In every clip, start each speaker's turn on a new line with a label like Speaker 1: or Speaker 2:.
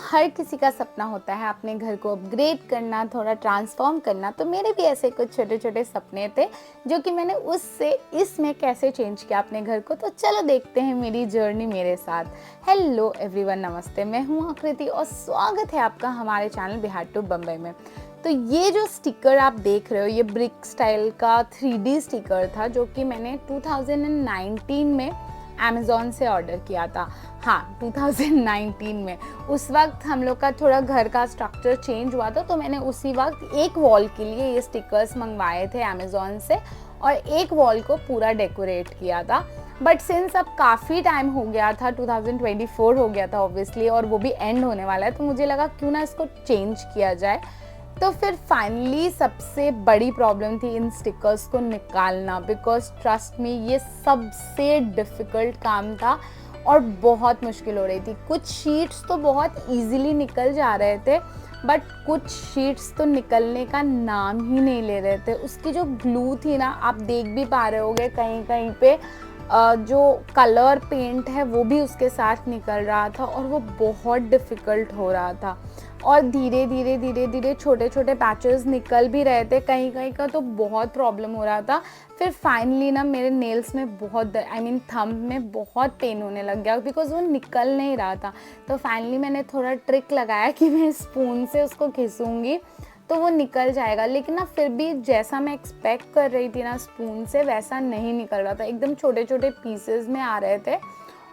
Speaker 1: हर किसी का सपना होता है अपने घर को अपग्रेड करना, थोड़ा ट्रांसफॉर्म करना। तो मेरे भी ऐसे कुछ छोटे छोटे सपने थे जो कि मैंने उससे इसमें कैसे चेंज किया अपने घर को। तो चलो देखते हैं मेरी जर्नी मेरे साथ। हेलो एवरीवन, नमस्ते, मैं हूँ आकृति और स्वागत है आपका हमारे चैनल बिहार टू बम्बई में। तो ये जो स्टिकर आप देख रहे हो, ये ब्रिक स्टाइल का 3D स्टिकर था जो कि मैंने 2019 में अमेज़ॉन से ऑर्डर किया था। हाँ, 2019 में। उस वक्त हम लोग का थोड़ा घर का स्ट्रक्चर चेंज हुआ था, तो मैंने उसी वक्त एक वॉल के लिए ये स्टिकर्स मंगवाए थे अमेज़ॉन से और एक वॉल को पूरा डेकोरेट किया था। बट सिंस अब काफ़ी टाइम हो गया था, 2024 हो गया था ऑब्वियसली, और वो भी एंड होने वाला है, तो मुझे लगा क्यों ना इसको चेंज किया जाए। तो फिर फाइनली सबसे बड़ी प्रॉब्लम थी इन स्टिकर्स को निकालना, बिकॉज ट्रस्ट मी ये सबसे डिफ़िकल्ट काम था और बहुत मुश्किल हो रही थी। कुछ शीट्स तो बहुत इजीली निकल जा रहे थे, बट कुछ शीट्स तो निकलने का नाम ही नहीं ले रहे थे। उसकी जो ग्लू थी ना, आप देख भी पा रहे होगे कहीं कहीं पे जो कलर पेंट है वो भी उसके साथ निकल रहा था और वो बहुत डिफ़िकल्ट हो रहा था। और धीरे धीरे छोटे छोटे पैचेस निकल भी रहे थे, कहीं कहीं का तो बहुत प्रॉब्लम हो रहा था। फिर फाइनली ना मेरे नेल्स में बहुत थंब में बहुत पेन होने लग गया, बिकॉज वो निकल नहीं रहा था। तो फाइनली मैंने थोड़ा ट्रिक लगाया कि मैं स्पून से उसको घिसूँगी तो वो निकल जाएगा। लेकिन ना फिर भी जैसा मैं एक्सपेक्ट कर रही थी ना स्पून से, वैसा नहीं निकल रहा था। एकदम छोटे छोटे पीसेस में आ रहे थे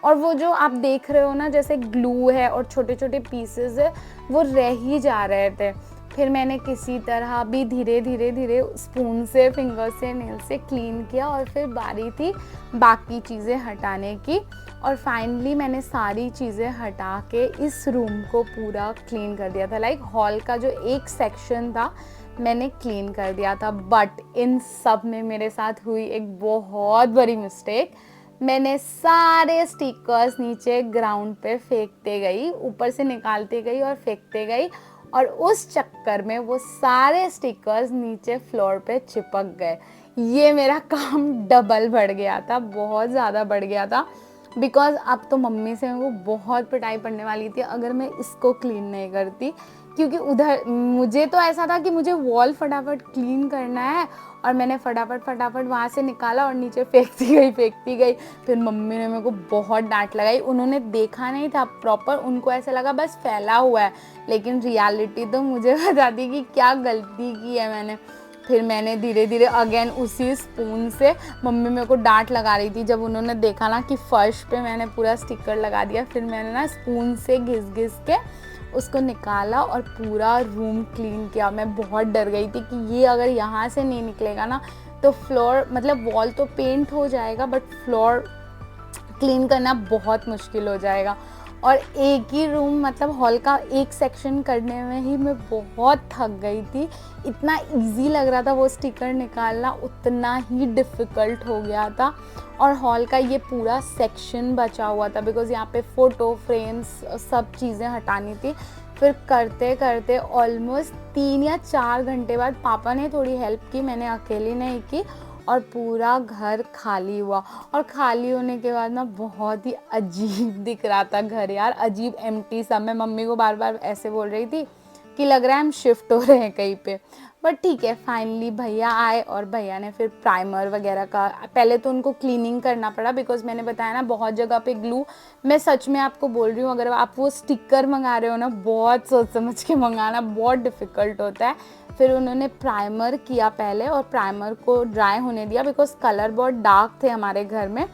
Speaker 1: और वो जो आप देख रहे हो ना, जैसे ग्लू है और छोटे छोटे पीसेस है, वो रह ही जा रहे थे। फिर मैंने किसी तरह भी धीरे धीरे स्पून से, फिंगर से, नेल से क्लीन किया और फिर बारी थी बाकी चीज़ें हटाने की। और फाइनली मैंने सारी चीज़ें हटा के इस रूम को पूरा क्लीन कर दिया था। लाइक हॉल का जो एक सेक्शन था मैंने क्लीन कर दिया था। बट इन सब में मेरे साथ हुई एक बहुत बड़ी मिस्टेक। मैंने सारे स्टिकर्स नीचे ग्राउंड पे फेंकते गई, ऊपर से निकालते गई और फेंकते गई, और उस चक्कर में वो सारे स्टिकर्स नीचे फ्लोर पे चिपक गए। ये मेरा काम डबल बढ़ गया था, बहुत ज़्यादा बढ़ गया था, बिकॉज अब तो मम्मी से वो बहुत पिटाई पड़ने वाली थी अगर मैं इसको क्लीन नहीं करती। क्योंकि उधर मुझे तो ऐसा था कि मुझे वॉल फटाफट क्लीन करना है और मैंने फटाफट वहाँ से निकाला और नीचे फेंकती गई। फिर मम्मी ने मेरे को बहुत डांट लगाई। उन्होंने देखा नहीं था प्रॉपर, उनको ऐसा लगा बस फैला हुआ है, लेकिन रियलिटी तो मुझे बता दी कि क्या गलती की है मैंने। फिर मैंने धीरे धीरे अगेन उसी स्पून से, मम्मी मेरे को डांट लगा रही थी जब उन्होंने देखा ना कि फर्श पे मैंने पूरा स्टिकर लगा दिया। फिर मैंने ना स्पून से घिस के उसको निकाला और पूरा रूम क्लीन किया। मैं बहुत डर गई थी कि ये अगर यहाँ से नहीं निकलेगा ना तो फ्लोर, मतलब वॉल तो पेंट हो जाएगा बट फ्लोर क्लीन करना बहुत मुश्किल हो जाएगा। और एक ही रूम, मतलब हॉल का एक सेक्शन करने में ही मैं बहुत थक गई थी। इतना इजी लग रहा था वो स्टिकर निकालना, उतना ही डिफ़िकल्ट हो गया था। और हॉल का ये पूरा सेक्शन बचा हुआ था, बिकॉज़ यहाँ पे फ़ोटो फ्रेम्स सब चीज़ें हटानी थी। फिर करते करते ऑलमोस्ट 3 या 4 घंटे बाद पापा ने थोड़ी हेल्प की, मैंने अकेली नहीं की, और पूरा घर खाली हुआ। और खाली होने के बाद ना बहुत ही अजीब दिख रहा था घर यार, अजीब एम्प्टी सा। मैं मम्मी को बार बार ऐसे बोल रही थी कि लग रहा है हम शिफ्ट हो रहे हैं कहीं पे। बट ठीक है, फाइनली भैया आए और भैया ने फिर प्राइमर वगैरह का, पहले तो उनको क्लीनिंग करना पड़ा, बिकॉज मैंने बताया ना बहुत जगह पे ग्लू, मैं सच में आपको बोल रही हूँ, अगर आप वो स्टिकर मंगा रहे हो ना, बहुत सोच समझ के मंगाना, बहुत डिफ़िकल्ट होता है। फिर उन्होंने प्राइमर किया पहले और प्राइमर को ड्राई होने दिया, बिकॉज कलर बहुत डार्क थे हमारे घर में।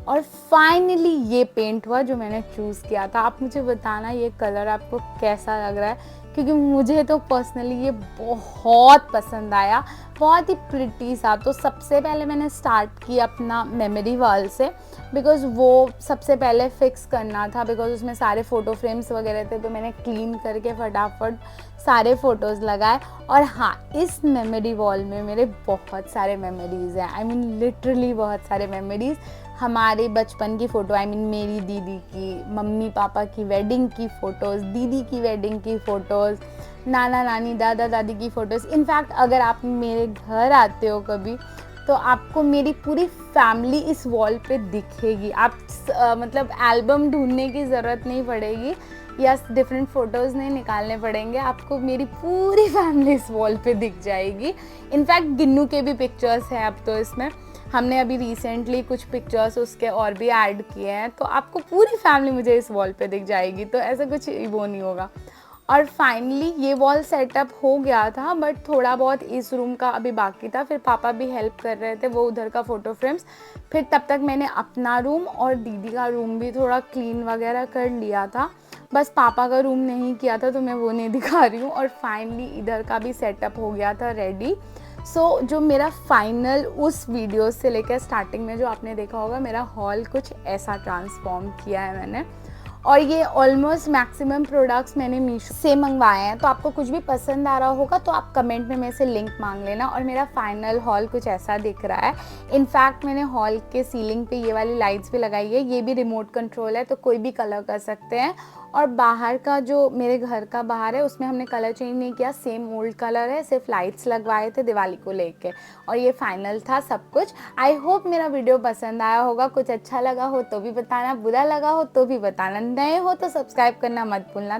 Speaker 1: और फाइनली ये पेंट हुआ जो मैंने चूज़ किया था। आप मुझे बताना ये कलर आपको कैसा लग रहा है, क्योंकि मुझे तो पर्सनली ये बहुत पसंद आया, बहुत ही प्रिटी सा। तो सबसे पहले मैंने स्टार्ट किया अपना मेमोरी वॉल से, बिकॉज़ वो सबसे पहले फिक्स करना था, बिकॉज़ उसमें सारे फ़ोटो फ्रेम्स वगैरह थे। तो मैंने क्लीन करके फटाफट सारे फ़ोटोज़ लगाए। और हाँ, इस मेमोरी वॉल में मेरे बहुत सारे मेमोरीज़ हैं, आई मीन लिटरली बहुत सारे मेमोरीज़। हमारे बचपन की फ़ोटो, आई मीन मेरी दीदी की, मम्मी पापा की वेडिंग की फ़ोटोज़, दीदी की वेडिंग की फ़ोटोज़, नाना नानी दादा दादी की फ़ोटोज़। इनफैक्ट अगर आप मेरे घर आते हो कभी, तो आपको मेरी पूरी फैमिली इस वॉल पे दिखेगी। आप मतलब एल्बम ढूंढने की ज़रूरत नहीं पड़ेगी, या डिफरेंट फ़ोटोज़ नहीं निकालने पड़ेंगे, आपको मेरी पूरी फैमिली इस वॉल पे दिख जाएगी। इनफैक्ट गिन्नू के भी पिक्चर्स हैं अब तो इसमें, हमने अभी रिसेंटली कुछ पिक्चर्स उसके और भी ऐड किए हैं, तो आपको पूरी फैमिली मुझे इस वॉल पे दिख जाएगी, तो ऐसा कुछ वो नहीं होगा। और फाइनली ये वॉल सेटअप हो गया था, बट थोड़ा बहुत इस रूम का अभी बाकी था, फिर पापा भी हेल्प कर रहे थे, वो उधर का फ़ोटो फ्रेम्स, फिर तब तक मैंने अपना रूम और दीदी का रूम भी थोड़ा क्लीन वगैरह कर लिया था। बस पापा का रूम नहीं किया था, तो मैं वो नहीं दिखा रही हूँ। और फाइनली इधर का भी सेटअप हो गया था रेडी। जो मेरा फाइनल उस वीडियो से लेकर स्टार्टिंग में जो आपने देखा होगा, मेरा हॉल कुछ ऐसा ट्रांसफॉर्म किया है मैंने। और ये ऑलमोस्ट मैक्सिमम प्रोडक्ट्स मैंने मीशो से मंगवाए हैं, तो आपको कुछ भी पसंद आ रहा होगा तो आप कमेंट में मेरे से लिंक मांग लेना। और मेरा फाइनल हॉल कुछ ऐसा दिख रहा है। इनफैक्ट मैंने हॉल के सीलिंग पे ये वाली लाइट्स भी लगाई है, ये भी रिमोट कंट्रोल है, तो कोई भी कलर कर सकते हैं। और बाहर का जो मेरे घर का बाहर है, उसमें हमने कलर चेंज नहीं किया, सेम ओल्ड कलर है, सिर्फ लाइट्स लगवाए थे दिवाली को लेके। और ये फाइनल था सब कुछ। आई होप मेरा वीडियो पसंद आया होगा, कुछ अच्छा लगा हो तो भी बताना, बुरा लगा हो तो भी बताना, नए हो तो सब्सक्राइब करना मत भूलना।